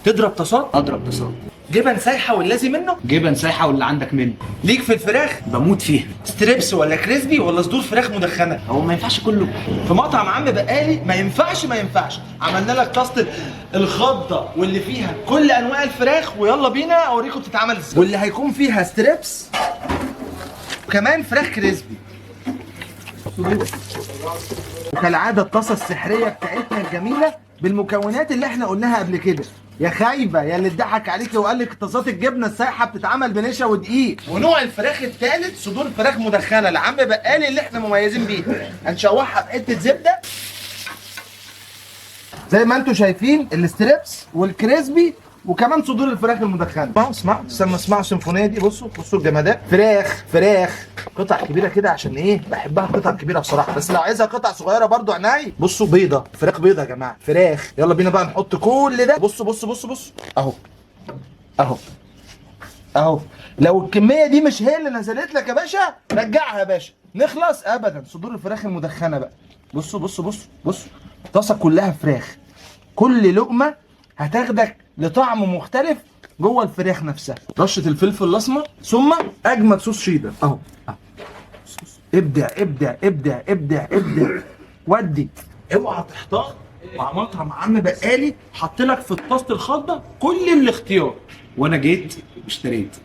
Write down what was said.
تضرب طاسات؟ اضرب بصوت. جبن سايحه واللازم منه؟ جبن سايحه واللي عندك منه. ليك في الفراخ؟ بموت فيها. ستريبس ولا كريسبي ولا صدور فراخ مدخنه؟ هو ما ينفعش كله. في مطعم عم بقالي ما ينفعش عملنا لك طاسه الخضه واللي فيها كل انواع الفراخ، ويلا بينا اوريكم بتتعمل ازاي، واللي هيكون فيها ستريبس وكمان فراخ كريسبي. وكالعاده الطاسه السحريه بتاعتنا الجميله بالمكونات اللي احنا قلناها قبل كده. يا خايبه يا اللي اتضحك عليكي وقال لك طاسات الجبنه السايحه بتتعمل بنشا ودقيق. ونوع الفراخ الثالث صدور فراخ مدخنه لعم بقالي اللي احنا مميزين بيها. هنشوحها بحته زبده زي ما انتم شايفين، الستريبس والكريسبي وكمان صدور الفراخ المدخنه. اسمعوا السيمفونيه دي. بصوا الجمادات. فراخ قطع كبيره كده، عشان ايه؟ بحبها قطع كبيره بصراحه، بس لو عايزها قطع صغيره برضو عناي. بصوا بيضه، فراخ بيضه يا جماعه، فراخ. يلا بينا بقى نحط كل ده. بصوا اهو. لو الكميه دي مش هي اللي نزلت لك يا باشا رجعها يا باشا. نخلص ابدا. صدور الفراخ المدخنه بقى. بصوا الطاسه كلها فراخ. كل لقمه هتاخدك لطعم مختلف جوه الفراخ نفسها. رشه الفلفل الاسمر ثم اجمد صوص شيدر اهو. ابدع. ودي. اوعى تحتار مع مطعم عم بقالي، حط لك في الطاسه الخضه كل الاختيار. وانا جيت واشتريت.